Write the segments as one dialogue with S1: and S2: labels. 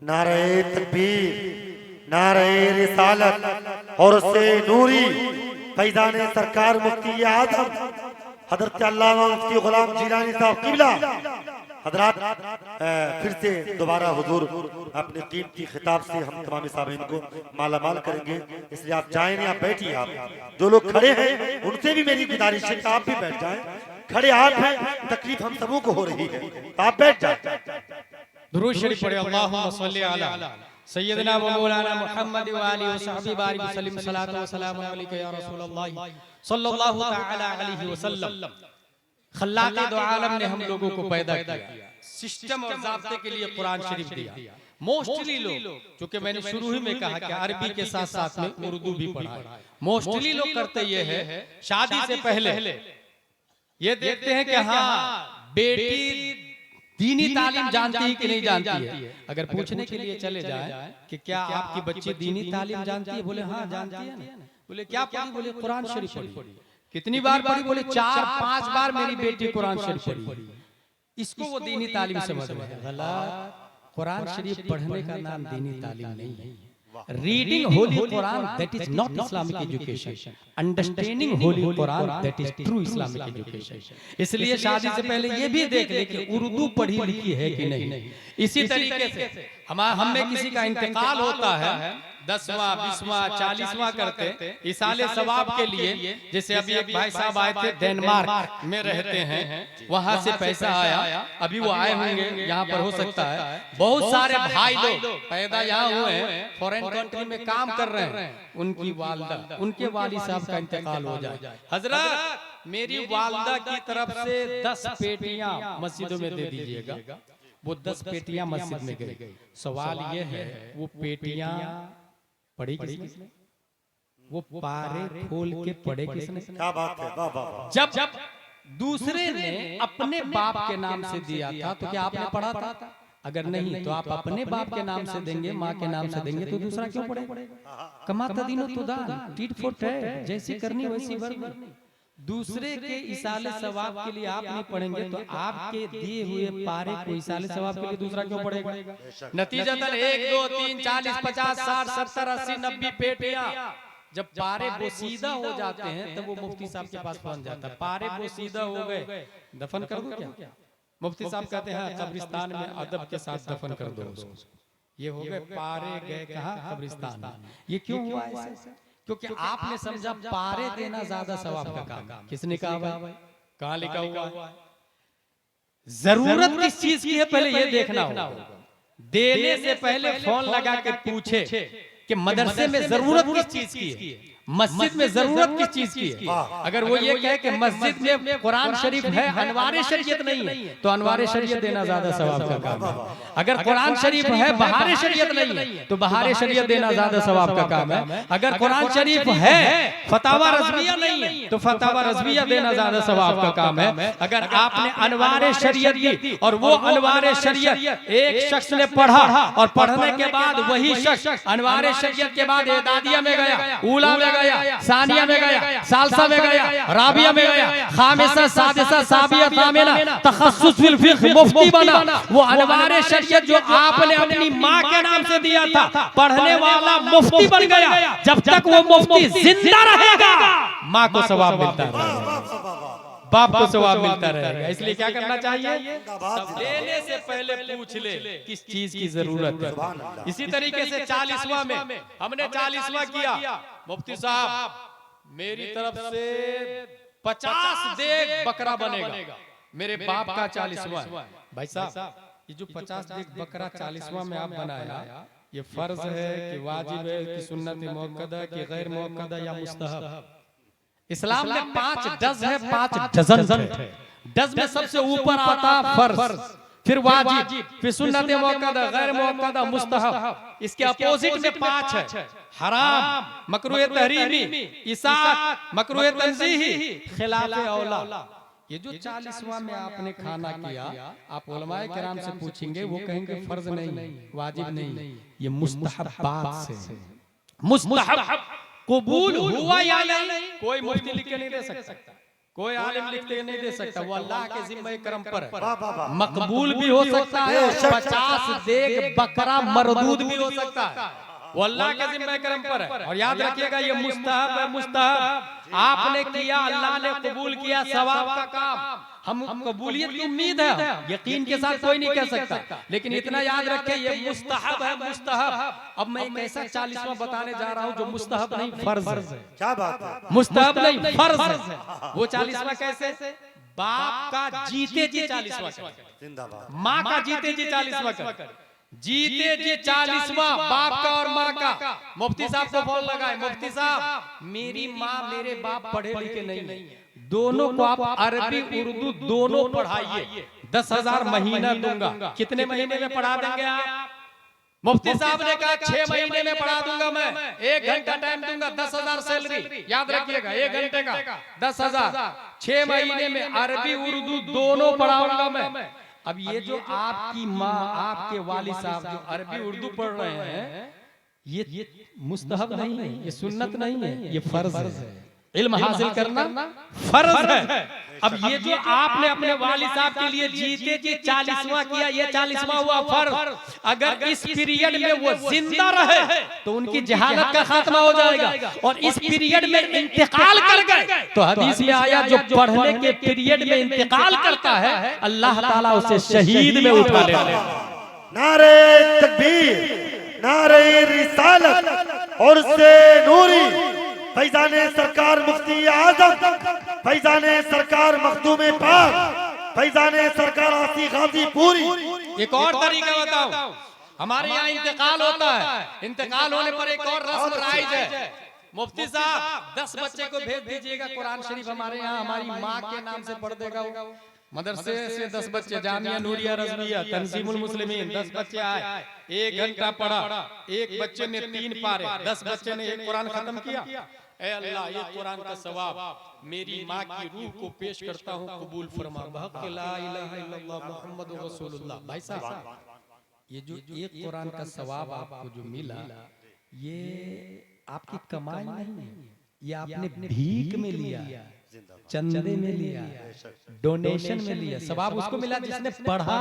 S1: नारे तकबीर, नारे रिसालत और उससे नूरी फैजान सरकार मुफ्ती आजम हजरत अल्लामा मुफ्ती गुलाम जिलानी साहब किबला हजरात फिर से दोबारा हुजूर अपने कीमती खिताब से हम तमाम सामीन को मालामाल करेंगे। इसलिए आप जाएं नहीं, आप बैठिए। आप जो लोग खड़े हैं उनसे भी मेरी गुजारिश है कि आप भी बैठ जाएं। खड़े हाथ हैं, तकलीफ हम सबों को हो रही है, तो आप बैठ जाएं।
S2: दुरूद शरीफ पढ़े। अल्लाहुम्मा सल्ली अला सय्यदना व मौलाना मुहम्मद व आलिहि व सहबी बारिक वसल्लम। सलातो व सलाम अलैका या रसूलल्लाह सल्लल्लाहु तआला अलैहि वसल्लम। खल्लाक़ दो आलम ने हम लोगों को पैदा किया, सिस्टम और ज़ाब्ते के लिए कुरान शरीफ दिया। मोस्टली लोग, चूंकि मैंने शुरू ही में कहा कि अरबी के साथ साथ में उर्दू भी पढ़ा है, मोस्टली लोग करते ये है शादी से पहले ये देखते हैं कि हाँ बेटी दीनी तालीम जानती है कि नहीं जानती है। अगर पूछने के लिए चले जाए कि क्या आपकी बच्ची दीनी तालीम जानती है, बोले हाँ जानती है ना। बोले क्या पढ़ी, बोले कुरान शरीफ पढ़ी। कितनी बार पढ़ी, बोले 4-5 बार मेरी बेटी कुरान शरीफ पढ़ी। इसको वो दीनी तालीम समझ रहे हैं। गलत। कुरान शरीफ पढ़ने का नाम दीनी तालीम नहीं है। Reading Holi Quran that is not Islamic education, understanding Holi Quran that is true Islamic education. इसलिए शादी से पहले ये भी देख ले कि उर्दू पढ़ी लिखी है कि नहीं। इसी तरीके से हम में किसी का इंतकाल होता है, 10वां 20वां 40वां करते इसाले सवाब के लिए, जैसे अभी एक भाई साहब आए थे डेनमार्क में रहते हैं, वहां से पैसा आया, अभी वो आए होंगे यहाँ पर हो सकता है। बहुत सारे भाई लोग पैदा यहाँ हुए हैं, फॉरेन कंट्री में काम कर रहे हैं, उनकी वालदा उनके वालिद साहब का इंतकाल हो जाए। हजरत मेरी वालदा की तरफ से 10 पेटियां मस्जिदों में दे दीजिएगा। वो 10 पेटियां मस्जिद में गई। सवाल ये है वो पेटियां पढ़ी किसने? वो पारे खोल के पढ़े किसने?
S1: क्या बात है, वाह वाह वाह।
S2: जब दूसरे ने अपने बाप के नाम से दिया था तो क्या आपने पढ़ा था? अगर नहीं तो आप अपने बाप के नाम से देंगे, माँ के नाम से देंगे, तो दूसरा क्यों पढ़ेगा? कमाता दिनो तो दान, टीट फॉर टैट, जैसी करनी वैसी भरनी। दूसरे के इसाले सवाब के लिए आप नहीं पढ़ेंगे तो आपके दिए हुए पारे को इसाले सवाब के लिए दूसरा क्यों पढ़ेगा? नतीजतन 1 2 3 40 50 60 70 80 90 पेटियां जब पारे बोसीदा हो जाते हैं तब वो मुफ्ती साहब के पास पहुंच जाता है। पारे बोसीदा हो गए, दफन कर दो क्या? मुफ्ती साहब कहते हैं कब्रिस्तान में अदब के साथ दफन कर दो उसको। ये हो गए पारे गए कहाँ? कब्रिस्तान में। ये क्यों हुआ ऐसे? क्योंकि आपने समझा पारे देना ज्यादा सवाब का काम। किसने कहा भाई? कहाँ लिखा हुआ है? जरूरत किस चीज की है पहले ये देखना होगा। देने से पहले फोन लगा के पूछे कि मदरसे में जरूरत किस चीज की है, मस्जिद में जरूरत किस चीज की है। अगर वो ये कहे कि मस्जिद में कुरान शरीफ है, अनवारे शरीयत नहीं है, तो अनवारे शरीयत देना ज्यादा सवाब का काम है। अगर कुरान शरीफ है, बहारे शरीयत नहीं है, तो बहारे शरीयत देना ज्यादा सवाब का काम है। अगर कुरान शरीफ है, फतावा रज़विया नहीं है, तो फतावा रज़विया देना ज्यादा सवाब का काम है। अगर आपने अनवारे शरीयत दी और वो अनवारे शरीयत एक शख्स ने पढ़ा और पढ़ने के बाद वही शख्स अनवारे शरीयत के बाद एदादिया में गया, ऊला में गया, सानिया में गया, सालसा में गया, राबिया में गया, खामिसा सादिसा साबिया तामिना तखस्सुस फिल फिक्ह मुफ्ती बना। वो अनवारे शरीयत जो आपने अपनी माँ के नाम से दिया था, पढ़ने वाला मुफ्ती बन गया। जब तक वो मुफ्ती जिंदा रहेगा माँ को सवाब मिलता रहेगा, बाप को सवाब मिलता रहेगा। इसलिए क्या करना चाहिए? लेने से पहले पूछ ले किस चीज की जरूरत है। इसी तरीके से 40वां में हमने 40वां किया, मुफ्ती साहब मेरी तरफ से 50 देग बकरा बनेगा, मेरे बाप का 40वां। भाई साहब ये जो 50 देग बकरा 40वां में आप बनाया, ये फर्ज है कि वाजिब है कि सुन्नत मुअक्कदा कि गैर मुअक्कदा या मुस्तहब? इस्लाम में 5 डज है, 5 डजन है। डज में सबसे ऊपर आता फर्ज, फिर वाजिब, फिर सुन्नत मुअक्कदा, गैर मुअक्कदा, मुस्तहब। इसके अपोजिट में 5 है, हराम, मकरूह तहरीमी, इसाअत, मकरूह तंज़ीही, खिलाफ औला। ये जो 40वां में आपने खाना किया, आप उलमाए किराम से पूछेंगे, वो कहेंगे फर्ज नहीं, वाजिब नहीं, ये मुस्तहब्बात से। मुस्तहब कबूल हुआ या नहीं कोई मुफ्ती लिख के नहीं दे सकता। कोई आलिम लिख के नहीं दे सकता, वो अल्लाह के जिम्मे करम पर है।
S1: वाह, वाह, वाह।
S2: मकबूल भी हो सकता है, 50 देग बकरा मरदूद भी हो सकता है, वो अल्लाह के जिम्मे करम पर है। और याद रखिएगा ये मुस्तहब है, मुस्तहब आपने किया, अल्लाह ने कबूल किया, सवाब का काम। हम कबूलियत की उम्मीद है, यकीन के साथ कोई नहीं कह सकता, लेकिन इतना याद रखें ये मुस्तहब है, मुस्तहब। अब मैं एक ऐसा 40वां बताने जा रहा हूँ जो मुस्तहब नहीं फर्ज है।
S1: क्या बात है,
S2: मुस्तहब नहीं फर्ज है। वो 40वां कैसे? बाप का जीते जी 40वां कर,
S1: जिंदाबाद।
S2: माँ का जीते जी 40वां कर, जीते जी 40वां बाप का और माँ का। मुफ्ती साहब को फोन लगाए, मुफ्ती साहब मेरी माँ मेरे बाप पढ़े लिखे नहीं है, दोनों को आप अरबी उर्दू दोनों पढ़ाइए, 10,000 महीना दूंगा। कितने महीने में पढ़ा देंगे आप? मुफ्ती साहब ने कहा 6 महीने में पढ़ा दूंगा मैं, 1 घंटा टाइम दूंगा, 10,000 सैलरी। याद रखिएगा 1 घंटे का 10,000, 6 महीने में अरबी उर्दू दोनों पढ़ाऊंगा मैं। अब ये जो आपकी माँ, आपके वालिद साहब जो अरबी उर्दू पढ़ रहे हैं, ये मुस्तहब नहीं है, ये सुन्नत नहीं है, ये फर्ज है। इल्म हासिल करना फर्ज है। अब ये जो आपने अपने वालिद साहब के लिए जीते जी 40वां किया, ये 40वां हुआ फर्ज। अगर इस पीरियड में वो जिंदा रहे तो उनकी जहालत का खात्मा हो जाएगा, और इस पीरियड में इंतकाल कर गए तो हदीस में आया जो पढ़ने के पीरियड में इंतकाल करता है अल्लाह ताला उसे शहीद में उठा लेता है।
S1: नारे तकबीर, नारे रिसालत और से नूरी फैजाने सरकार मुफ्ती आजम, फैजाने सरकार मखदूम पाक, फैजाने सरकार आसी गाजी पूरी।
S2: एक और तरीका बताओ, हमारे यहाँ इंतकाल होता है, इंतकाल होने पर एक और रस्म राइज है। मुफ्ती साहब 10 बच्चे को भेज दीजिएगा कुरान शरीफ हमारे यहाँ, हमारी माँ के नाम से पढ़ देगा वो। मदरसे से 10 बच्चे, जामिया नूरिया रज़विया तंजीमुल मुस्लिमीन 10 बच्चे आए, 1 घंटा पढ़ा, एक बच्चे ने 3 पारे, 10 बच्चे ने एक कुरान खत्म किया। ऐ अल्लाह ये कुरान का सवाब मेरी माँ की रूह को पेश करता हूँ, कबूल फरमा बहक़ ला इलाहा इल्लल्लाह मुहम्मदुर रसूलुल्लाह। भाई साहब ये जो एक कुरान का सवाब आपको जो मिला, ये आपकी कमाई नहीं है, ये आपने भीख में लिया, चंदे में लिया, डोनेशन में लिया। सवाब उसको मिला जिसने पढ़ा,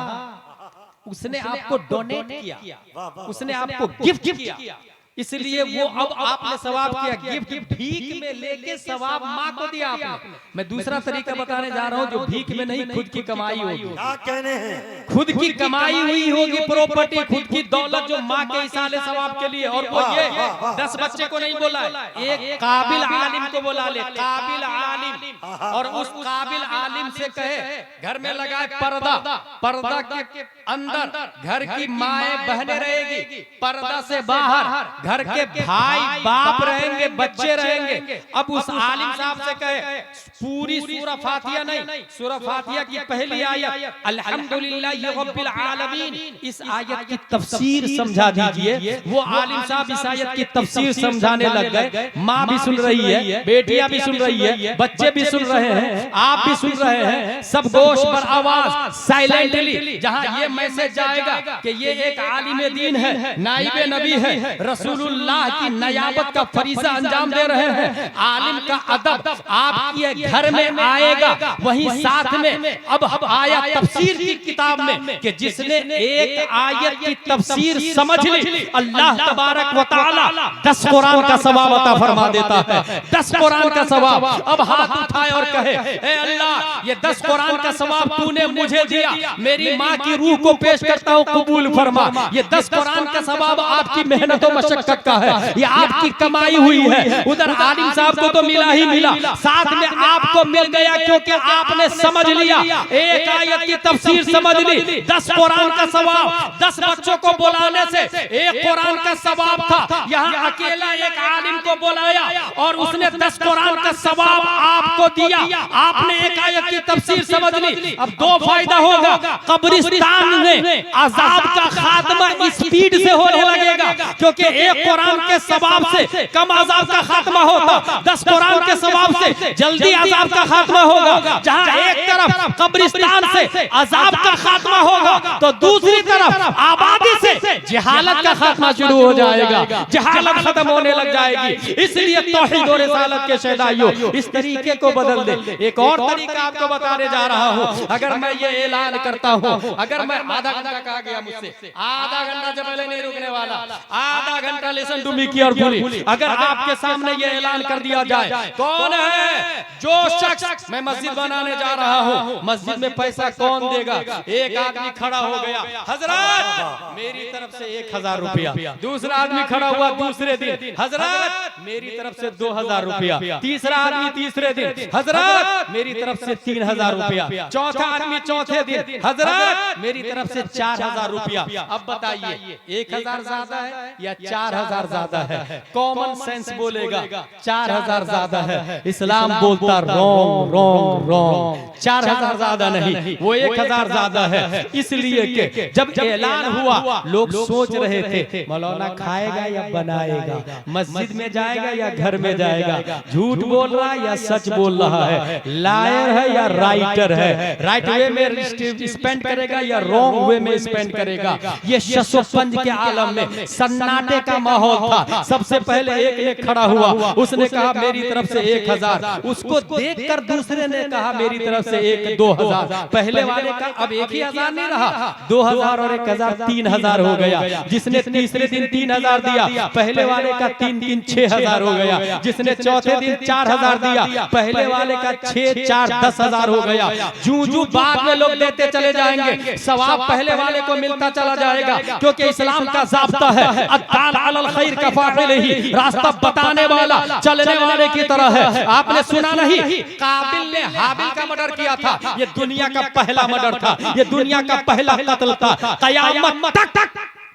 S2: उसने आपको डोनेट किया, उसने आपको गिफ्ट किया, इसलिए वो अब आपने सवाब किया, गिफ्ट भीख में लेके सवाब माँ को दिया आपने। मैं दूसरा तरीका बताने जा रहा हूँ जो भीख में नहीं, खुद की कमाई होगी।
S1: क्या कहने हैं,
S2: खुद की कमाई हुई होगी प्रॉपर्टी, खुद की दौलत जो माँ के इसाले सवाब के लिए। और वो ये 10 बच्चे को नहीं बोला, एक काबिल आलिम को बोला ले, काबिल आलिम, और उस काबिल आलिम से कहे घर में लगाए पर्दा, पर्दा के अंदर घर की माएं बहनें रहेगी, पर्दा से बाहर घर के भाई बाप रहेंगे, बच्चे रहेंगे। अब उस आलिम साहब से कहे पूरी सूरह फातिहा नहीं, सूरह फातिहा की पहली आयत अल्हम्दुलिल्लाहि रब्बिल आलमीन, इस आयत की तफसीर समझा दीजिए। वो आलिम साहब इस आयत की तफसीर समझाने लग गए। माँ भी सुन रही है, बेटियां भी सुन रही है, बच्चे भी सुन रहे हैं, आप भी सुन रहे हैं, सब गोश पर आवाज साइलेंटली। जहां ये मैसेज जाएगा कि ये एक आलिम दीन है, नाइबे नबी है, रसूलुल्लाह की नयाबत का फरीज़ा अंजाम दे रहे हैं, आलिम का अदब आपके घर में आएगा। वहीं साथ में अब आया तफसीर की किताब में कि जिसने एक आयत की तफसीर समझ ली, अल्लाह तबारक व तआला 10 कुरान का सवाब अता फरमा देता है, 10 कुरान का सवाब। अब हाथ उठाए और कहे ए अल्लाह ये 10 कुरान का सवाब तूने मुझे दिया, मेरी माँ की रूह को पेश करता हूँ, कबूल फरमा। ये 10 कुरान का सवाब आपकी मेहनत और मशक्कत का है, ये आपकी कमाई हुई है। उधर आलिम साहब को तो मिला ही मिला, साथ में आपको मिल गया क्योंकि आपने समझ लिया, एक आयत की तफसीर समझ ली। 10 कुरान का सवाब, 10 बच्चों को बुलाने से एक कुरान का सवाब था। यहाँ अकेला एक आलिम को बुलाया और उसने 10 कुरान का सवाब आपको दिया, आपने एक आयत की तफसीर समझ ली। अब 2 फायदा होगा, कब्रिस्तान में अजाब का खात्मा स्पीड से होने लगेगा, क्योंकि एक कुरान के सवाब से कम अजाब का खात्मा होता, 10 कुरान के सवाब से जल्दी अजाब का खात्मा होगा। जहां एक तरफ कब्रिस्तान से अजाब का खात्मा होगा तो दूसरी तरफ आबादी से जहालत का खात्मा शुरू हो जाएगा, जहालत खत्म होने लग जाएगी। इसलिए तौहीद और रिसालत के शहदाइयों इस तरीके को बदल दे। एक और तरीका आपको बताने जा रहा हूँ। अगर मैं ये ऐलान करता हूँ, अगर मैं आधा घंटा कहा गया मुझसे, आधा घंटा से पहले नहीं रुकने वाला, आधा घंटा लिसन टू मी केयरफुली। अगर आपके सामने ये ऐलान कर दिया जाए, कौन है जो शख्स, मैं मस्जिद बनाने जा रहा हूँ, मस्जिद में पैसा कौन देगा? एक आदमी खड़ा हो गया, हजरत मेरी तरफ से 1000 रुपया। दूसरा आदमी खड़ा हुआ दूसरे दिन, हजरत मेरी तरफ से 2000 रुपया। तीसरा आदमी तीसरे दिन, हजरत मेरी तरफ से 3000 रुपया। चौथा आदमी चौथे दिन, हजरत मेरी तरफ से 4000 रुपया। अब बताइए 1000 ज्यादा है या 4000 ज्यादा है? कॉमन सेंस बोलेगा 4000 ज्यादा है। इस्लाम बोलता रॉन्ग रॉन्ग रॉन्ग, 4000 ज्यादा नहीं, वो 1000 ज्यादा है। इसलिए कि जब ऐलान हुआ लोग सोच रहे थे मौलाना खाएगा या बनाएगा, मस्जिद में जाएगा या घर में जाएगा, झूठ बोल रहा है या सच बोल रहा है, लायर है या राइटर है, राइट वे में स्पेंड करेगा या रॉन्ग वे में स्पेंड करेगा। ये शशोपंज के आलम में सन्नाटे का माहौल था। सबसे पहले एक ने खड़ा हुआ, उसने कहा मेरी तरफ से 1000। उसको देखकर दूसरे ने कहा मेरी तरफ से 2000। पहले वाले का अब 1000 नहीं रहा, 2000 और 1000 3000 हो गया। जिसने तीसरे दिन 3000 दिया, पहले वाले का 3 6000 हो गया। जिसने चौथे दिन 4000 दिया, पहले वाले का 6 4 10,000 हो गया। जूं बाद में लोग देते चले जाएंगे, सवाब पहले वाले को मिलता चला जाएगा, क्योंकि इस्लाम का ज़ाब्ता है अद्दाल अलल खैर का फाइलिही, रास्ता बताने वाला चलने वाले की तरह है। आपने सुना नहीं, काबिल ने हाबिल का मर्डर किया था। ये दुनिया का पहला मर्डर था, ये दुनिया का पहला कत्ल था। क़यामत तक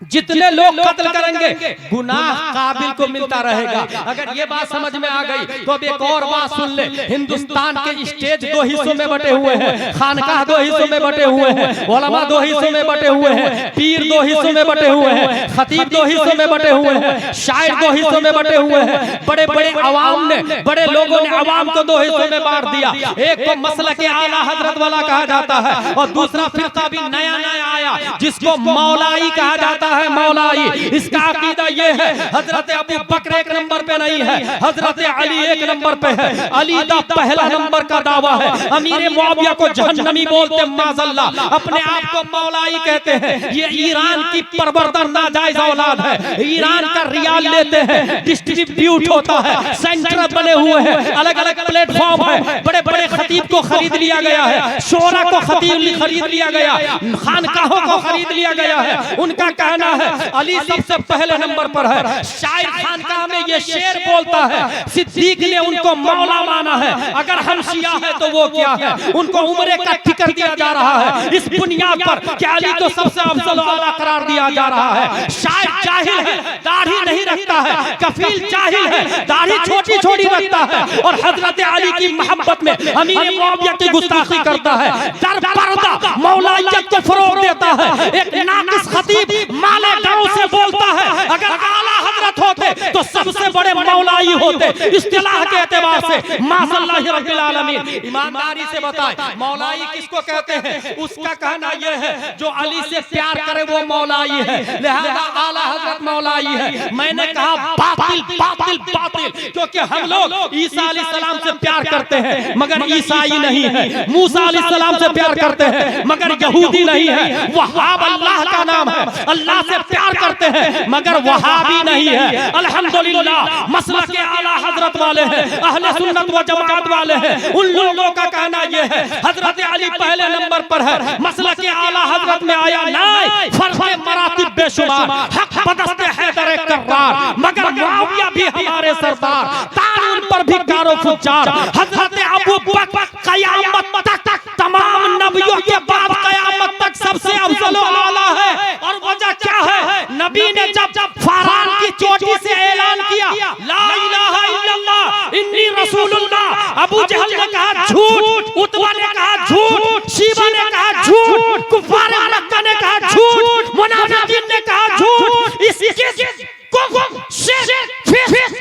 S2: जितने लोग कत्ल करेंगे गुनाह काबिल को मिलता रहेगा। अगर ये बात समझ में आ गई तो अब एक और बात सुन ले। हिंदुस्तान के स्टेज 2 हिस्सों में बटे हुए हैं, खानकाह 2 हिस्सों में बटे हुए हैं, उलमा 2 हिस्सों में बटे हुए हैं, पीर 2 हिस्सों में बटे हुए हैं, खतीब 2 हिस्सों में बटे हुए हैं, शायर 2 हिस्सों में बटे हुए हैं। बड़े बड़े अवाम ने, बड़े लोगों ने अवाम को 2 हिस्सों में बांट दिया। एक को मसलक आला हजरत वाला कहा जाता है और दूसरा फिरका भी नया नया आया जिसको मौलाई कहा जाता है। मौलाई, इसका अकीदा ये है हजरत अबू बकर 1 नंबर पे नहीं है, हजरत अली 1 नंबर पे है। अली दा पहला नंबर का दावा है। अमीर मुआविया को जहन्नमी बोलते माज़अल्लाह, अपने आप को मौलाई कहते हैं। ये ईरान की परवरदर नाजायज औलाद है। ईरान का रियाल लेते हैं, डिस्ट्रीब्यूट होता है, सेंटर बने हुए हैं, अलग अलग प्लेटफॉर्म है। बड़े बड़े खतीब को खरीद लिया गया है, शोरा को खतीब खरीद लिया गया, खानकाहों को खरीद लिया गया है। उनका कहना है अली सबसे पहले नंबर पर है। शायर खानकाह में ये शेर बोलता है, सिद्दीक ने उनको मौला माना है। अगर हम शिया है तो वो क्या है? उनको उम्रे का टिकट दिया जा रहा है इस बुनियाद पर कि अली को सबसे अफजल आला करार दिया जा रहा है। शायर जाहिल है, दाढ़ी नहीं रखता है, कफील जाहिल है, दाढ़ी छोटी छोटी रखता है और हजरत अली की मोहब्बत में अमीर मुआविया की गुस्ताखी करता है। दर पर्दा मौलाइयत को फरोग देता है। एक नाकिस खतीब माले गांव से बोलता है अगर आला हजरत होते तो सबसे बड़े मौलाई होते। इस्तिलाह के एतबार से माशाअल्लाह रब्बिल आलमीन, ईमानदारी से बताएं मौलाई किसको कहते हैं? उसका कहना यह है जो अली से प्यार करे वो मौलाई है, लिहाजा आला हजरत मौलाई है। मैंने कहा बातिल बातिल बातिल, क्योंकि हम लोग ईसा अलैहिस्सलाम से प्यार करते हैं मगर ईसाई नहीं है, मूसा अलैहिस्सलाम से प्यार करते हैं मगर यहूदी नहीं है, वहाब अल्लाह का नाम है, अल्लाह से प्यार करते हैं मगर वहाबी नहीं है। अल्हम्दुलिल्लाह मसलक के आला हजरत वाले हैं, अहले सुन्नत व जमात वाले हैं। उन लोगों का कहना यह है हजरत अली पहले नंबर पर है, मसलक के आला हजरत में आया नहीं, फर्क मरातिब बेशुमार, हक बदस्त हैदर कर्रार, मगर मुआविया भी हमारे सरदार, तान पर भी कारो फुज्जार। हजरत अबू बकर क़यामत तक तमाम नबियों के बाद क़यामत तक सबसे अफजल आला है। और वजह क्या है? नबी ने जब फरहान की चोटी से ऐलान किया ला इलाहा इल्लल्लाह इन्नी रसूलुल्लाह, अबू जहल ने कहा झूठ, उतबा ने कहा झूठ, शीबा ने कहा झूठ, कुफार मक्का ने कहा झूठ, मुनाफिकीन ने कहा झूठ। इसके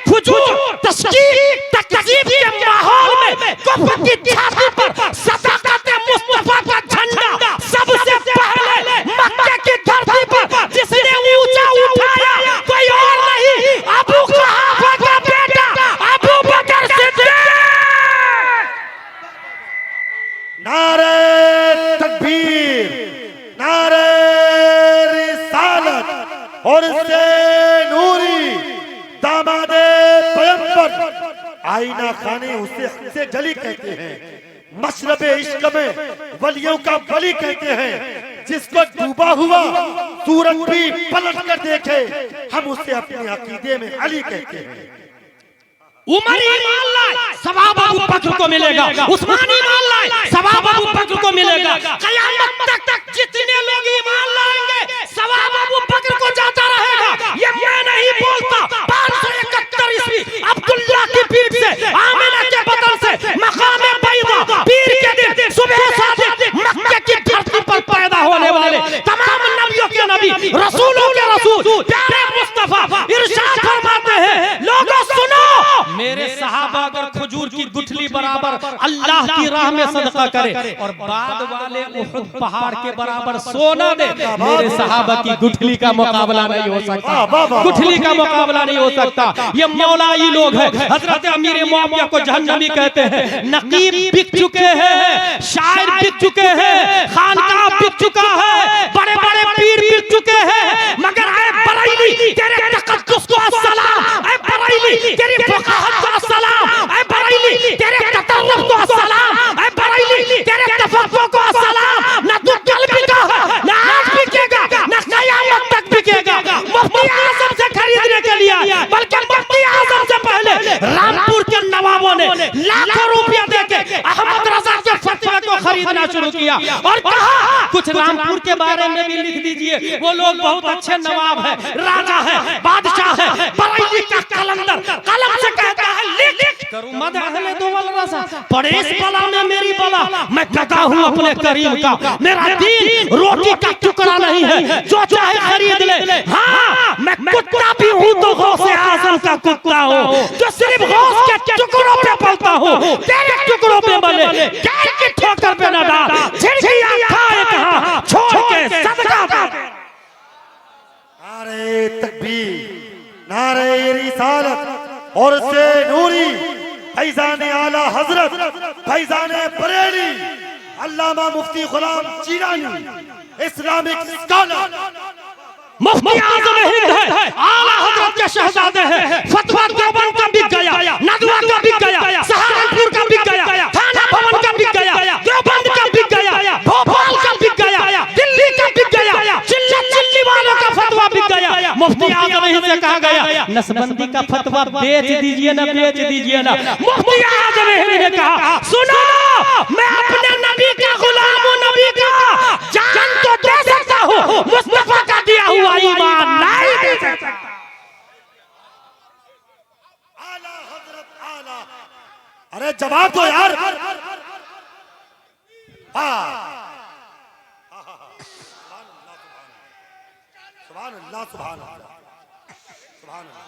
S2: फुजूर तस्कीर तकजीब के माहौल में कुफ्र की छाती पर सदाकत मुस्तफा का झंडा सबसे पहले मक्के की धरती पर जिसने ऊंचा
S1: नूरी दामादे पैगंबर आईना खाने उसे जली कहते हैं। मशरबे इश्क में वलियों का वली कहते हैं। जिसको डूबा हुआ सूरज भी पलट कर देखे हम उसे अपने अकीदे में अली कहते हैं।
S2: उमरी मान लाए सवाब अबू बकर को मिलेगा, उस्मानी मान लाए सवाब अबू बकर को मिलेगा। कयामत तक जितने लोग ईमान लाएंगे सवाब अबू बकर को जाता रहेगा। ये मैं नहीं बोलता, 571 ईस्वी अब्दुल्ला की पीठ से आमिना के बदन से मकाम बैदा पीर के दिन सुबह सादिक मक्के की धरती पर पैदा होने वाले तमाम नबियों के नबी रसूलों के रसूल प्यारे मुस्तफा इरशाद फरमाते हैं, लोगों सुनो, मेरे सहाबा अगर खजूर की गुठली बराबर अल्लाह की राह में सदका करे और बाद वाले उहुद पहाड़ के बराबर सोना दे, मेरे सहाबा की गुठली का मुकाबला नहीं हो सकता। गुठली का मुकाबला नहीं हो सकता। ये मौलाई लोग हैं। हजरत अमीर मुआविया को जहन्नमी कहते हैं। नकीब बिक चुके हैं, शायर बिक चुके हैं, खानका बिक चुका है, बड़े बड़े पीर बिक चुके हैं, मगर ऐ बरेली तेरे तकद्दुस को अस्सलाम, ऐ बरेली तेरी फकाहत को अस्सलाम, ऐ बरेली तेरे ततर्रुफ को अस्सलाम, ऐ बरेली तेरे तफक्कुर को अस्सलाम। ना तू कल बिका है, ना आज बिकेगा, ना कयामत तक बिकेगा। मुफ्ती आजम से खरीदने के लिए बल्कि मुफ्ती आजम से पहले रामपुर के नवाबों ने लाखों रुपया देके अहमद रजा के फतवे को खरीदना शुरू किया और कहा कुछ रामपुर के बारे में भी लिख दीजिए। वो लोग बहुत अच्छे नवाब है, राजा है, बादशाह है। बरेली का कलंदर कलम से कहता है लिख करूं मद अहले दो वल रसा, पड़े इस बला में मेरी बला, मैं कहता हूं अपने करीम का मेरा दीन रोटी का टुकड़ा नहीं है, जो चाहे खरीद ले। हाँ मैं कुत्ता भी हूं तो गौसे आजम का कुत्ता हूं, जो सिर्फ गौस के टुकड़ों पे पलता हूं, तेरे टुकड़ों पे बने गैर की ठोकर पे न डाल, झिड़कियां खाए कहां छोड़ के सदका दे।
S1: नारे तकबीर, नारे रिसालत और से नूरी फैजाने आला हजरत फैजाने बरेली अल्लामा मुफ्ती गुलाम जीलानी इस्लामिक स्कॉलर
S2: मुफ्ती आज़म हिंद है, आला हजरत के शहजादे हैं। फतवा देवबंद का बिक गया, नदवा का बिक गया, सहारनपुर का बिक गया, थाना भवन का बिक गया, देवबंद का बिक गया, भोपाल का बिक गया, दिल्ली का बिक गया, चिल्ली वालों का फतवा बिक गया। मुफ्ती आज़म हिंद से कहा गया नसबंदी का फतवा बेच दीजिए ना, बेच दीजिए ना। मुफ्ती आज़म हिंद ने कहा सुनो, मैं अपने नबी का गुलाम हूं, नबी का जान तो दे सकता हूं, मुस्तफा का दिया हुआ ईमान नहीं दे सकता।
S1: आला हजरत आला, अरे जवाब दो यार। सुभान अल्लाह, सुभान अल्लाह, सुभान अल्लाह,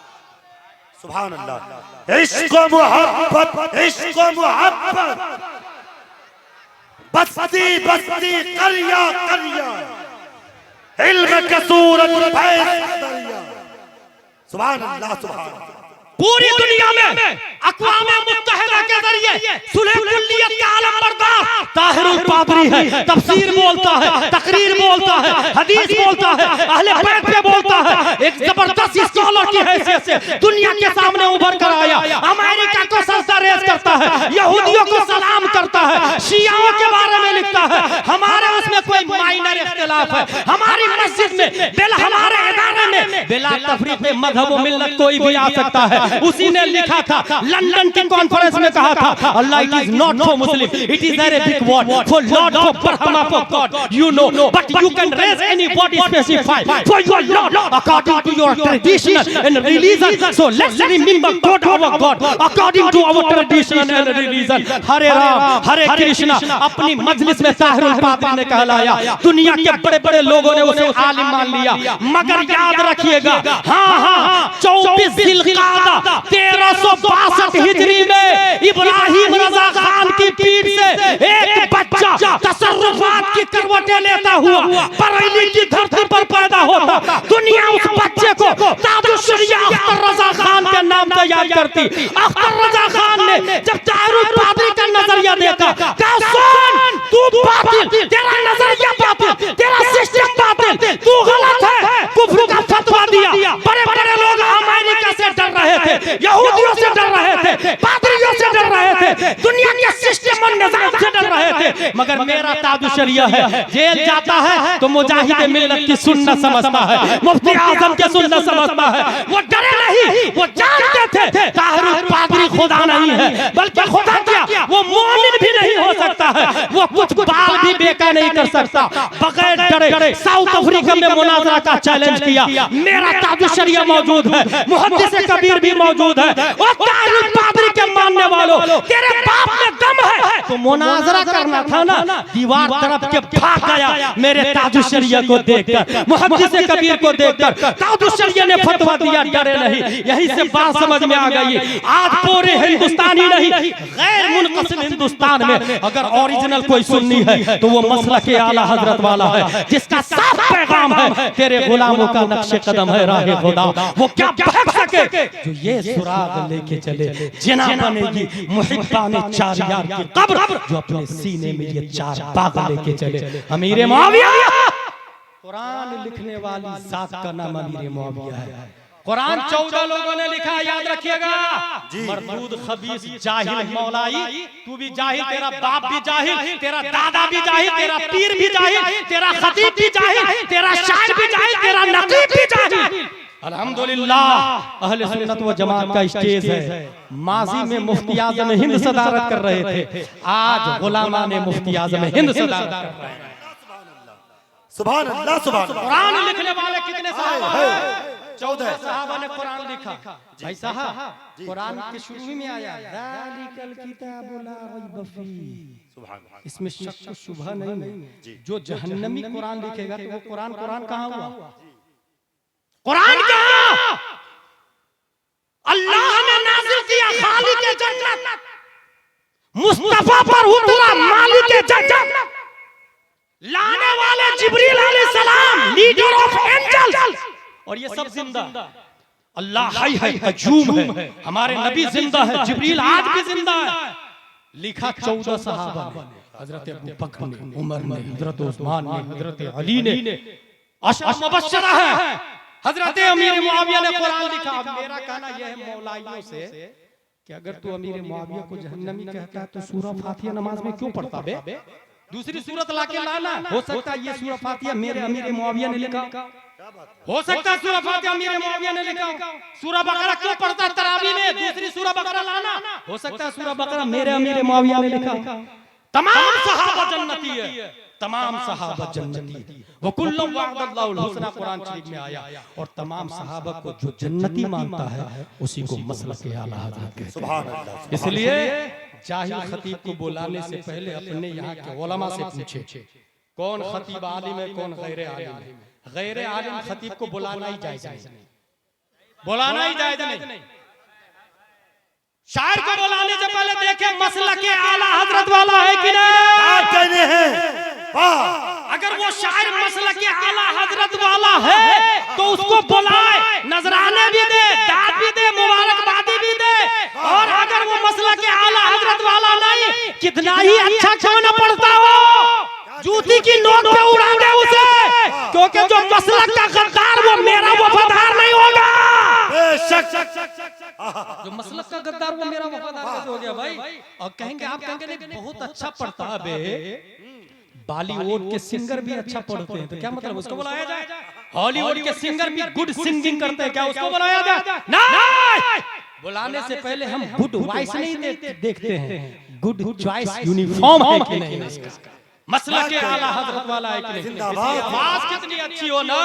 S1: सुभान अल्लाह। इश्क मोहब्बत, इश्क मोहब्बत, बस्ती बस्ती करिया करिया, इल्म का सूरत फैज़ दरिया। सुभान अल्लाह, सुभान अल्लाह।
S2: पूरी दुनिया में अक़वाम मुत्तहिदा के जरिए सुलह कुल्लियत का आलम बरदार ताहिरुल पादरी है, तफसीर बोलता है, तकरीर बोलता है, हदीस बोलता है, अहले बैत पे बोलता है। एक जबरदस्त स्कॉलर की हैसियत से दुनिया के सामने उभर कर आया। अमेरिका को सजदा रेज़ करता है, यहूदियों को सलाम करता है, शियाओं के बारे में लिखता है। हमारे उसमें कोई माइनर इख्तिलाफ है, हमारी मस्जिद में बिला हमारे इदारे में बिला तफरीक़ मज़हब व मिल्लत कोई भी आ सकता है। उसी ने लिखा था, लंदन की कॉन्फ्रेंस में कहा था, Allah it is not for Muslim, it is Arabic word for lord for Brahma for god, you know, but you can raise anybody specify for your lord according to your tradition and religion, so let's remember god our god according to our tradition and religion. Hare Ram Hare Krishna अपनी मजलिस में ताहिरुल पादरी ने कहलाया। दुनिया के बड़े बड़े लोगों ने उसे आलिम मान लिया, मगर याद रखिएगा, हाँ 24 जिलक़ादा 1362 हिजरी में इब्राहिम रजा खान की पीठ से एक बच्चा तसर्रुफात की करवटें लेता हुआ बरेली की धरती पर पैदा होता। दुनिया उस बच्चे को ताजुश्शरिया अख्तर रजा खान के नाम से याद करती। अख्तर रजा खान ने जब ताहिरुल पादरी का नजरिया देखा, कहा सुन तू बातिल, तेरा नजरिया बातिल, तेरा सिस्टम बातिल, तू गलत है, कुफ्र का फतवा दिया। लोग अमेरिका से डर रहे थे, यहूदियों से डर रहे थे, पादरियों से डर रहे थे, दुनिया के सिस्टम और निजाम से डर रहे थे, मगर मेरा ताज शरिया है। जेल जाता है तो मुजाहिद मिल्लत की सुन्नत समझता है, मुफ्ती आजम के सुन्नत समझता है। वो डरे नहीं, वो जानते थे ताहिर पादरी खुदा नहीं है, बल्कि खुदा क्या वो मोमिन भी नहीं हो सकता है, वो कुछ बाल भी बेका नहीं कर सकता। बगैर डरे साउथ अफ्रीका में मुनाजरा का चैलेंज किया, मेरा ताज शरिया मौजूद है, मुहद्दिस कबीर भी मौजूद है। और ताहिर पादरी के मानने वालों, तेरे बाप में दम है तो मुनाजरा करना था ना, दीवार तरफ के भाग गया मेरे ताज शरिया को देखकर, मुहद्दिस कबीर को देखकर। ताज शरिया ने फतवा दिया, डरे नहीं। यही से बात समझ में आ गई। आज पूरे हिंदुस्तानी नहीं, गैर मुनक़सिम हिंदुस्तान में अगर ओरिजिनल कोई सुन्नी है तो वो मसलक के आला हजरत वाला है, जिसका साफ पैगाम है तेरे गुलामों का नक्शे कदम है राहे खुदा। वो क्या भाग सके जो ये सुराग लेके चले, जिना बनेगी मुहिब्बाने चार यार की कब्र, जो अपने सीने में ये चार बाग लेके चले। अमीर मुआविया, कुरान लिखने वाली जात का नाम अमीर मुआविया है। कुरान 14 लोगों ने लिखा, याद रखिएगा। मरदूद खबीस जाहिल मौलाई, तू भी जाहिल, तेरा बाप भी जाहिल, तेरा दादा भी जाहिल, तेरा पीर भी जाहिल, तेरा खतीब भी जाहिल, तेरा शायर भी जाहिल, तेरा नकीब भी जाहिल। अल्हम्दुलिल्लाह अहले सुन्नत व जमात का स्टेज है। माजी में मुफ्ती आज़म हिंद सदारत कर रहे थे, आज गुलामा ने मुफ्ती आज़म हिंद सदारत कर रहे हैं।
S1: सुभान अल्लाह, सुभान अल्लाह।
S2: कुरान लिखने वाले कितने साहब हैं? 14 सहाबा ने कुरान लिखा। भाई साहब, कुरान के शुरू में आया ज़ालिकल किताबु ला रैब फीह, इसमें शक शुबहा नहीं। जो जहन्नमी कुरान लिखेगा तो वो कुरान कहाँ हुआ? कुरान कहाँ? अल्लाह ने नाज़िल किया खालिक जन्नत, मुस्तफा पर उतरा मालिक जन्नत, लाने वाले जिब्रील अलैहिस्सलाम, लीडर ऑफ एंजल, और ये सब जिंदा। अल्लाह हई है, कयूम है, हमारे नबी जिंदा है, जिब्रील आज भी जिंदा है। लिखा 14 सहाबा ने, हजरत अबू बकर ने, उमर ने, हजरत उस्मान ने, हजरत अली ने, अशरा मुबश्शरा है। हजरत अमीर मुआविया ने कुरान लिखा। अब मेरा कहना यह है मौलाइयों से कि अगर तू अमीर मुआविया को जहन्नमी कहता है तो सूरह फातिहा नमाज में क्यों पढ़ता बे? दूसरी सूरत लाके लाना। हो सकता है ये सूरह फातिहा मेरे अमीर मुआविया ने लिखा, हो सकता है सूरह फातिहा अमीर मुआविया ने लिखा। सूरह बकरा क्यों पढ़ता तरावी में? दूसरी सूरह बकरा लाना। हो सकता है सूरह बकरा मेरे अमीर मुआविया ने लिखा। तमाम सहाबा जन्नती है, तमाम सहाबा जन्नती। वो कुल्लु वअदल्लाहुल हुस्ना कुरान शरीफ में आया। और तमाम सहाबा को जो जन्नती मानता है उसी को मसलक आला हज़रत कहते हैं। सुभान अल्लाह। इसलिए जाहिल खतीब को बुलाने से पहले अपने यहाँ के उलमा से पूछे कौन खतीब आलिम है, कौन गैर आलिम है। गैर आलिम खतीब को बुलाना ही जायज नहीं, बुलाना ही जायज नहीं। शायर को बुलाने से पहले देखे मसलक आला हजरत वाला है कि नहीं। अगर वो शायर मसलक आला हजरत वाला है तो उसको बुलाए, नजराने भी दे, दाद भी दे, मुबारकबादी भी दे। और अगर वो मसलक आला हजरत वाला नहीं, कितना ही अच्छा क्यों न पढ़ता हो, जूती की नोक पे उड़ा दे उसे, क्योंकि जो मसलक का गद्दार वो मेरा वफादार नहीं होगा। जो मसलक का गद्दार वो मेरा वफादार कैसे हो गया भाई? और कहेंगे, आप कहेंगे बहुत अच्छा पढ़ता है बे, बॉलीवुड के सिंगर भी अच्छा पढ़ते हैं, तो क्या मतलब उसको बुलाया जाए? हॉलीवुड के सिंगर भी गुड सिंगिंग करते हैं, क्या उसको बुलाया जाए? नहीं। बुलाने से पहले हम गुड वॉइस नहीं देखते हैं, गुड चॉइस यूनिफॉर्म है कि नहीं इसका, मसलक के आला हजरत वाला है कि नहीं, आवाज कितनी अच्छी हो ना,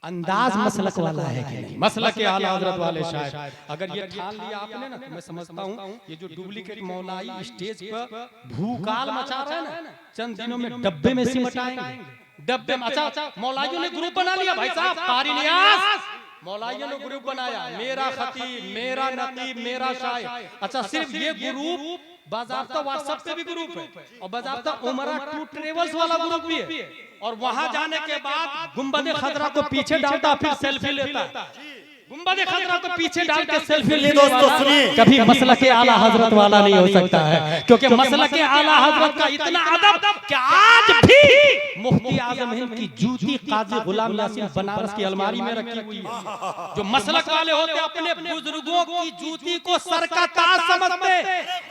S2: अंदाज मसलक वाला है कि नहीं, मसलक के आला हजरत वाले शायर। अगर ये ठान लिया आपने ना, तो मैं समझता हूँ ये जो डुप्लीकेट मौलाई स्टेज पर भूकाल मचा रहे हैं ना, चंद दिनों में डब्बे में सिमटाएंगे। डब्बे में अच्छा मौलाइयों ने ग्रुप बना लिया भाई साहब, कारी नियाज मौलाइयों ने ग्रुप बनाया, मेरा खतीब, मेरा नकीब, मेरा शायर। अच्छा सिर्फ ये ग्रुप बाज़ाब्ता व्हाट्सएप पे भी ग्रुप है, और बाज़ाब्ता उमरा टू ट्रेवल्स वाला ग्रुप भी है। और वहां जाने के बाद गुंबद खतरा को पीछे डालता, फिर सेल्फी लेता। गुंबद खजरा को पीछे डाल के सेल्फी लेने
S1: दोस्तों
S2: वाला
S1: सुनिए,
S2: कभी मसलक आला हजरत वाला नहीं हो सकता है, क्योंकि मसलक आला हजरत का इतना अदब कि आज भी मुफ्ती आजम हिंद की जूती काजी गुलाम यासीन बनारस की अलमारी में रखी हुई है। जो मसलक वाले होते हैं अपने बुजुर्गों की जूती को सर का ताज समझते,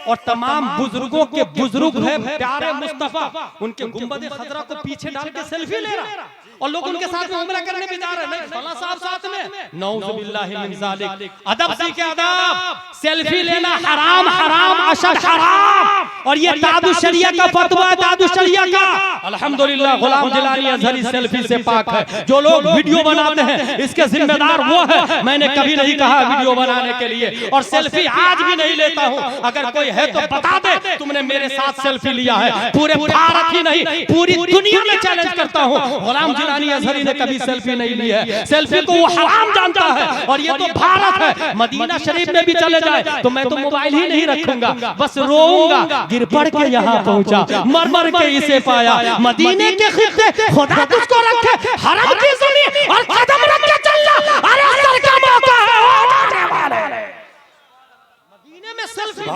S2: और तमाम बुजुर्गों के बुजुर्ग है प्यारे मुस्तफा, उनके गुंबद खजरा को पीछे डाल के सेल्फी ले रहा, और लोग उनके साथ में उम्रा करने भी जा रहे हैं। नहीं, फला साहब साथ में, नऊजुबिल्लाहि मिन ज़ालिक। अदब सीखे अदब, सेल्फी लेना हराम, हराम अशद हराम। और ये तादु शरिया का फतवा है, तादु शरिया का। अल्हम्दुलिल्लाह गुलाम जिलानी अज़हरी सेल्फी से पाक है। जो लोग वीडियो बनाते हैं इसके जिम्मेदार वो है, मैंने कभी नहीं कहा वीडियो बनाने के लिए, और सेल्फी आज भी नहीं लेता हूं। अगर कोई है तो बता दे तुमने मेरे साथ सेल्फी लिया है। पूरे भारत ही नहीं पूरी दुनिया में चैलेंज करता हूं, गुलाम जिलानी अज़हरी ने कभी सेल्फी नहीं ली है। सेल्फी को वो हराम जानता है, और ये तो भारत है। मदीना शरीफ में भी चले जाए तो मैं तो मोबाइल ही नहीं रखूंगा, बस रोऊंगा। गिर पड़ के यहाँ पहुंचा, मर मर के इसे पाया। मदीने के खित्ते खुदा तुझको रखे हरम की ज़मीन, और कदम रख के चलना, अरे असर का मौका है आने वाले। मदीने में सेल्फी,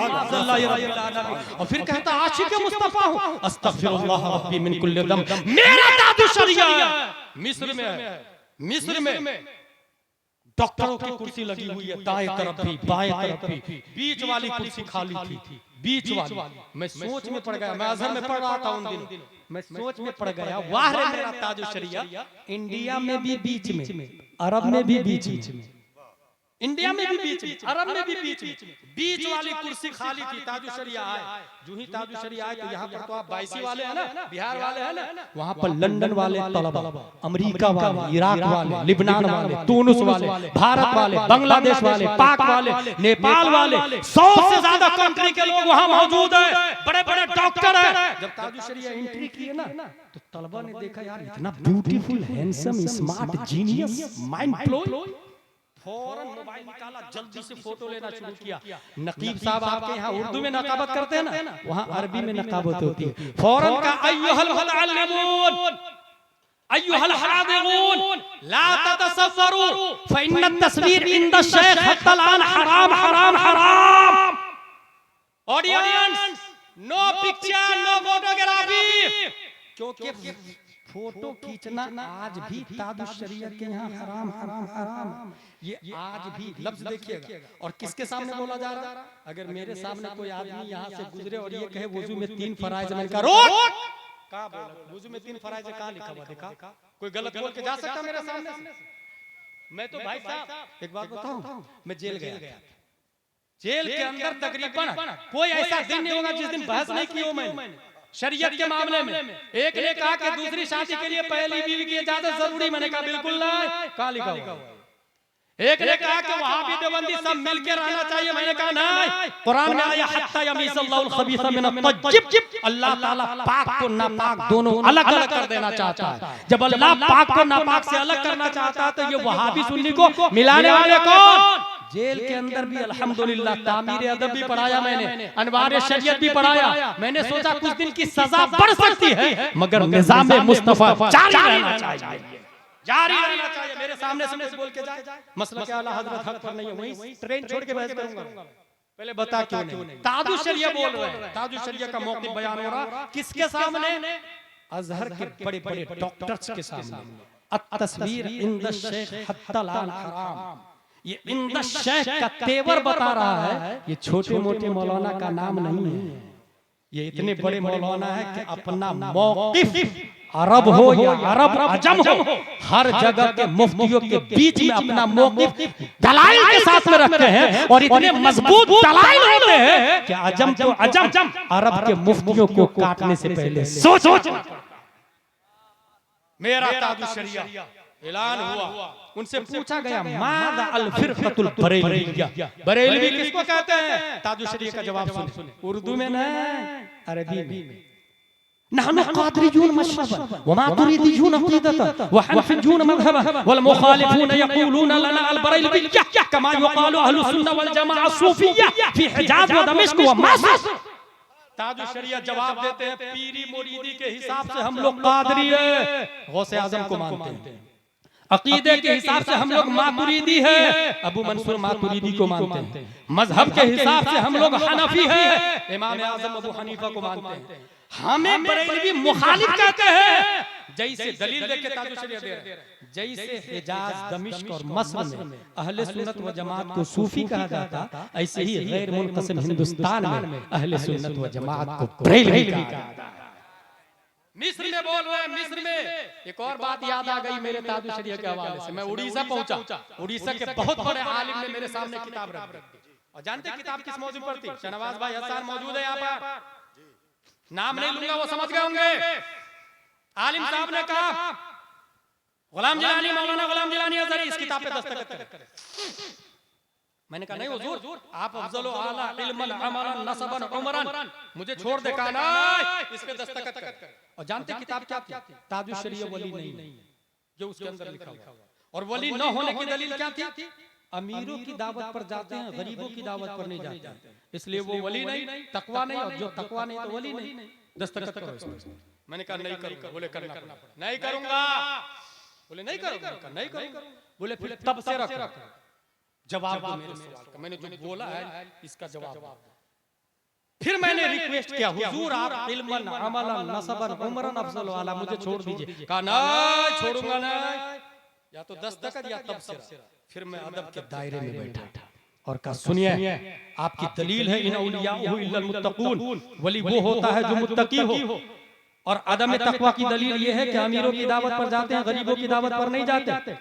S2: और फिर कहता आशिक मुस्तफा हूं, अस्तगफिरुल्लाह रब्बी मिन कुल्ली दम। मेरा तादु शरिया है। मिस्र में है, मिस्र में डॉक्टरों की कुर्सी लगी हुई है, दाएं तरफ भी बाएं तरफ भी, बीच वाली कुर्सी खाली थी, बीच वाली। मैं सोच में पड़ गया, मैं अज़हर में पढ़ रहा था उन दिनों, मैं सोच में पड़ गया, वाह रे मेरा ताजु शरिया। इंडिया में भी बीच में, अरब में भी बीच में, इंडिया में भी बीच में, अरब में भी बीच में, बीच वाली कुर्सी खाली थी। ताजु शरिया आए, जो ही ताजु शरिया आए तो यहाँ पर तो आप बाईसी वाले हैं ना, बिहार वाले हैं ना, वहाँ पर लंदन वाले तलबा, अमेरिका वाले, इराक वाले, लिबनान वाले, तुनिस वाले, भारत वाले, बांग्लादेश वाले, पाक वाले, नेपाल वाले, 100 से ज्यादा कंट्री के लोग वहाँ मौजूद है, बड़े बड़े डॉक्टर है। जब ताजु शरिया एंट्री की है ना, तो तलबा ने देखा यार इतना beautiful, handsome, smart, genius, mind blowing. फौरन मोबाइल निकाला, जल्दी से फोटो लेना शुरू किया। नकीब साहब आपके यहाँ उर्दू में नकाबत करते हैं ना, वहाँ अरबी में नकाबत होती है। फौरन का अय्युहल मुतअल्लिमून अय्युहल हादिरून ला ततसव्वरू फइन्न तस्वीर इंद शेख हत्तल आन हराम हराम हराम। Audience, no picture, no photography, क्योंकि फोटो खींचना आज भी तादु शरिया के यहाँ हराम हराम हराम। ये आज भी लफ्ज देखिएगा, और किसके सामने बोला जा रहा है? अगर मेरे सामने कोई आदमी यहाँ से गुजरे और ये कहे वुजू में 3 फराइज, मैंने कहा रोक, कहा बोला वुजू में 3 फराइज कहाँ लिखा हुआ? देखा कोई गलत बोल के जा सकता मेरे सामने से? मैं तो भाई साहब एक बात बताऊं, मैं जेल गया, जेल के अंदर तकरीबन कोई ऐसा दिन नहीं होगा जिस दिन बहस नहीं की हो मैंने शरीयत के मामले में। एक ने कहा कि दूसरी शादी के लिए पहली बीवी की इजाजत जरूरी, मैंने कहा बिल्कुल नहीं, कहाँ लिखा हुआ? एक ने कहा कि वहां भी देवबंदी सब मिलकर रहना चाहिए, मैंने कहा नहीं, कुरान में आया हत्ता यमीज़ल्लाहुल खबीसा मिन अत-तय्यिब। अल्लाह ताला पाक को नापाक दोनों अलग अलग कर देना चाहता है। जब अल्लाह पाक को नापाक से अलग करना चाहता है तो ये वहाबी सुन्नी को मिलाने वाले कौन? जेल के अंदर भी अल्हम्दुलिल्लाह तामीर अदब भी पढ़ाया मैंने, अनवार शरीयत भी पढ़ाया। मैंने सोचा कुछ दिन की सजा बढ़ सकती है, मगर निजाम मुस्तफा जारी रहना चाहिए, जारी रहना चाहिए। मेरे सामने से बोल के जाए मसला क्या, आला हजरत हक पर नहीं है, वहीं ट्रेन छोड़ के बहस करूंगा। पहले बता क्यों नहीं? तादु शरिया बोल रहे हैं, तादु शरिया का मौक़िफ़ बयान हो रहा, किसके सामने? अज़हर के बड़े बड़े डॉक्टर्स के सामने। अत-तस्वीर इंद शेख हत्तल आन हराम, ये इंद शेख का तेवर बता रहा है। ये छोटे मोटे मौलाना का नाम नहीं है, ये इतने बड़े मौलाना है कि अपना मौक़िफ़ अरब हो या अरब अजम हो, हर जगह के मुफ्तियों के बीच में अपना मौक़िफ़ दलाइल के साथ में रखते हैं, और इतने मजबूत दलाइल होते हैं कि अजम तो अजम, अरब के मुफ्तियों को काटने से पहले सोच। मेरा तादु शरिया ऐलान हुआ, उनसे पूछा गया मादा अल फिरक़तुल बरेलविय्या, बरेलवी किसको कहते हैं? तादु शरिया का जवाब सुने, उर्दू में ना अरबी में। नहनु क़ादिरियून मशरबन व मा तुरीदून अक़ीदतन व हनफियून मज़हबन वल मुखालिफून यक़ूलून लना अल बरेलविय्या कमा युक़ालु अहलुस सुन्नह वल जमाअह सूफिय्या फी हिजाज व दमिश्क व मस्र। ताजु शरिया जवाब देते हैं, पीरी मुरीदी के हिसाब से हम लोग कादरी है, गौसे आजम को मानते हैं। अकीदे के हिसाब से हम लोग मातुरीदी है, अबू मंसूर मातुरीदी को मानते हैं। मजहब के हिसाब से हम लोग हनफी है, इमाम आजम अबू हनीफा को मानते हैं। हमें बरेलवी मुखालिफ कहते हैं। जैसे दलील देके ताजुल शरिया दे रहे हैं, जैसे हिजाज, दमिश्क और मस्र में अहले सुन्नत व जमात को सूफी कहा जाता, ऐसे ही गैर मुनक़सिम हिंदुस्तान में अहले सुन्नत व जमात को बरेलवी कहा जाता। मिस्र में बोल रहे हैं, मिस्र में एक और बात याद आ गई मेरे ताजुल शरिया के हवाले से। मैं उड़ीसा पहुंचा, उड़ीसा के बहुत बड़े आलिम ने मेरे सामने किताब रख दी। और जानते किताब किस मौजू पर थी? शहनवाज भाई हसन मौजूद है यहाँ पर, नाम नहीं लूंगा, वो समझ गए होंगे। आलिम साहब ने कहा गुलाम जिलानी, मौलाना गुलाम जिलानी अज़हरी इस किताब पे दस्तखत करें। मैंने कहा नहीं हुजूर, आप अफजल आला इल्मन अमलन नसबन उमरन, मुझे छोड़ दे, कहा नहीं, इस पे दस्तखत कर। और जानते किताब क्या थी? ताजुल शरिया वली नहीं, जो उसके अंदर लिखा हुआ। और वली न होने की दलील क्या थी? अमीरों की दावत पर जाते हैं, गरीबों की दावत पर नहीं जाते, इसलिए वो वली नहीं, तकवा नहीं, और जो तकवा नहीं तो वली नहीं। दस्तखत करो इसमें। मैंने कहा नहीं करूंगा। बोले करना पड़ा। नहीं करूंगा। बोले नहीं करूंगा। नहीं करूंगा। बोले फिर तब से रख जवाब दो मेरे सवाल का, मैंने जो बोला है इसका जवाब दो। फिर मैंने रिक्वेस्ट किया, हुजूर आप इल्मन अमलन नसबन उमरन अफजल वाला मुझे छोड़ दीजिए। कहा नहीं छोड़ूंगा नहीं, या तो दस्तखत या तबसरा। फिर मैं अदब के दायरे में बैठा और कहा सुनिए, आपकी दलील है इन औलियाहु इल्लल मुत्तकून, वली वो होता है जो मुत्तकी हो। और अदम तकवा की दलील ये है कि अमीरों की दावत पर जाते हैं, गरीबों की दावत पर नहीं जाते।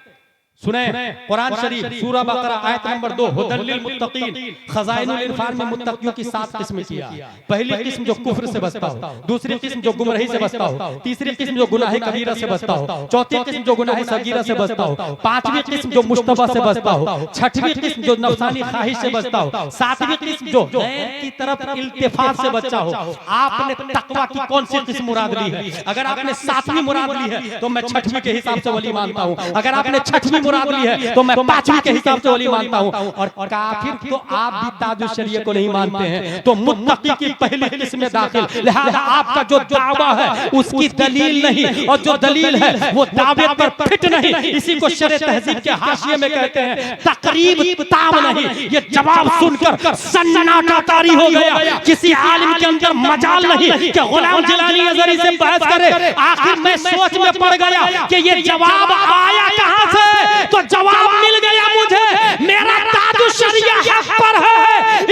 S2: सुने कुरान शरीफ सूरह बकरा आयत नंबर 2, हुदल लिल मुत्तकीन, खज़ाइनुल इरफान में मुत्तकियों की 7 किस्में किया। पहली किस्म जो कुफ्र से बचता हो, दूसरी किस्म जो गुमराही से बचता हो, तीसरी किस्म जो गुनाह कबीरा से बचता हो, चौथी किस्म जो गुनाह सगीरा से बचता हो, पांचवी किस्म जो मुश्तबा से बचता हो, छठवीं किस्म जो नफसानी ख्वाहिश से बचता हो, सातवीं किस्म जो गैर की तरफ इल्तिफात से बचा हो। आपने तकवा की कौन सी किस्म मुराद ली है? अगर आपने 7वीं मुराद ली है तो मैं 6वीं के हिसाब से वली मानता हूं। अगर आपने 6वीं मुराद ली है तो मैं 5वीं के हिसाब से वली मानता हूं। और काफिर तो आप भी ताजुल शरिया को नहीं मानते हैं, तो मुत्तकी की पहली किस्म में दाखिल। लिहाजा आपका जो दावा है उसकी दलील नहीं, और जो दलील है वो दावे पर फिट नहीं। इसी को शरह तहजीब के हाशिये में कहते हैं तकरीब ताम नहीं। ये जवाब सुनकर सन्नाटा तारी हो गया। किसी आलिम के अंदर मजाल नहीं कि गुलाम जिलानी अज़हरी से बहस करे। आखिर मैं सोच में पड़ गया कि ये जवाब आया कहां से, तो जवाब मिल गया मुझे। मेरा ताजुल शरिया हक पर है,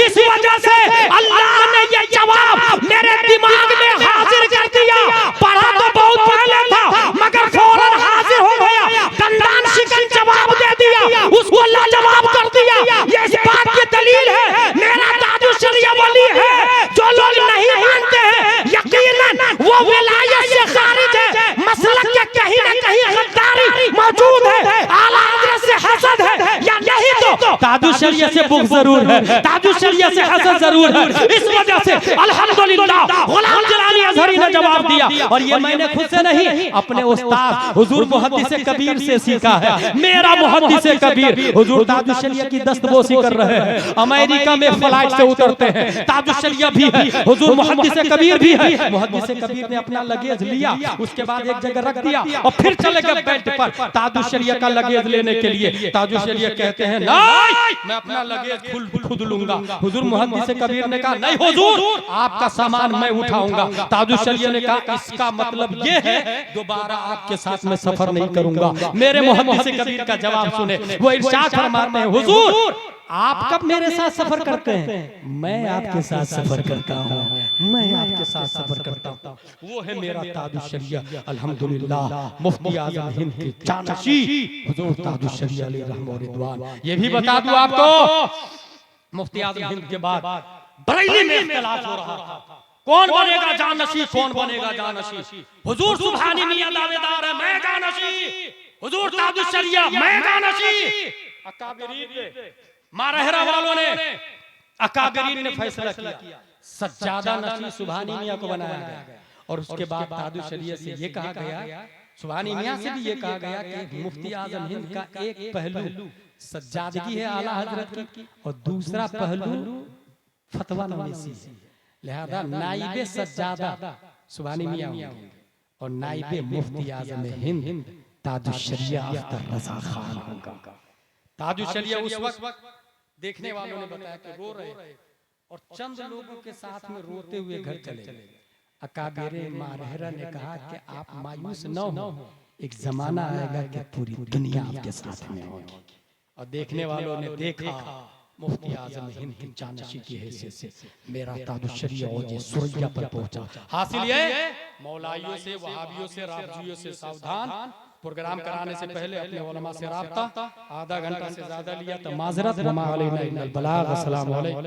S2: इस वजह से अल्लाह ने ये जवाब मेरे दिमाग में हाजिर कर दिया। पढ़ा तो बहुत पहले था मगर फौरन हाजिर हो गया, दंदान शिकन जवाब दे दिया, उसको लाजवाब कर दिया। ये इस बात की दलील है मेरा ताजुल शरिया वली है। जो लोग नहीं मानते हैं यकीनन वो विलायत से खारिज है, मसलक के कहीं न कहीं गद्दारी मौजूद है, आला हज़रत से हसद है, या नहीं तो ताजुल शरिया से बुग़्ज़ जरूर है, ताजुल शरिया से हसद जरूर है। इस वजह से अल्हम्दुलिल्लाह गुलाम जिलानी अज़हरी ने जवाब दिया। और ये मैंने खुद से नहीं, अपने उस्ताद हुजूर मुहद्दिस कबीर से सीखा है। मेरा मुहद्दिस कबीर हुजूर ताजुल शरिया की दस्तबोसी कर रहे हैं, अमेरिका में फ्लाइट से उतरते हैं। ताजुल शरिया भी है, हुजूर मुहद्दिस कबीर भी है। मुहद्दिस कबीर ने अपना लगेज लिया, उसके बाद एक जगह रख दिया और फिर चले गए बेल्ट पर ताजुल शरिया का लगेज लेने के लिए। ताजुल शरिया कहते हैं नहीं, मैं अपना लगेज खुद लूंगा। हुजूर मुहद्दिस कबीर ने कहा नहीं हुजूर, आपका सामान मैं उठाऊंगा। ताजुल शरिया ने कहा इसका मतलब ये है दोबारा आपके साथ मैं सफर नहीं करूंगा। मेरे मुहद्दिस कबीर का जवाब सुने, वो इरशाद फरमाते हैं हुजूर आप कब मेरे साथ सफर करते हैं? मैं आपके साथ सफर करता हूँ, मैं आपके साथ सफर करता हूँ। वो है मेरा ताजुल शरिया। अल्हम्दुलिल्लाह मुफ्ती आज़म हिंद के जानशी हुजूर ताजुल शरिया अलैहि रहमत व रिदवान। ये भी बता दूं आपको, मुफ्ती आज़म हिंद के बाद बरेली में इख्तिलाफ हो रहा था, कौन बनेगा जानशी, कौन बनेगा जानशी। हुजूर सुभानी मियां दावेदार है मैं जानशी, हुजूर ताजुल शरिया मैं जानशी। अकाबिरीन ने, मारहरा वालों ने, अकाबिरीन ने फैसला किया सज्जादा नशी सुभानी मियां को बनाया गया। और उसके बाद ताजुल शरिया से ये कहा गया, सुभानी मियां से भी ये कहा गया कि मुफ्ती आज़म हिंद का एक पहलू सज्जादगी है आला हजरत की, और दूसरा पहलू फतवा नवीसी है। लिहाजा नाइबे सज्जादा सुभानी मियां और नाइबे मुफ्ती आज़म हिंद ताजुशरिया अख्तर रजा खान होगा। ताजुशरिया उस वक्त देखने वालों ने बताया कि रो रहे और चंद लोगों के साथ में रोते हुए घर चले गए। अकाबिरे मारहरा ने कहा कि आप मायूस न हो, एक जमाना आएगा कि पूरी दुनिया आपके साथ में होगी। और देखने वालों ने देखा मुफ्ती आजम हिंद की जानशी की हैसियत से मेरा ताजुशरिया और ये सुरैया पर पहुंचा। हासिल ये मौलाइयों से, वहाबियों से, राफजियों से सावधान। प्रोग्राम कराने से पहले अपने उलमा से राब्ता। आधा घंटा से ज्यादा लिया तो माजरत। वमा अलैना इल्लल बलाग। अस्सलामु अलैकुम।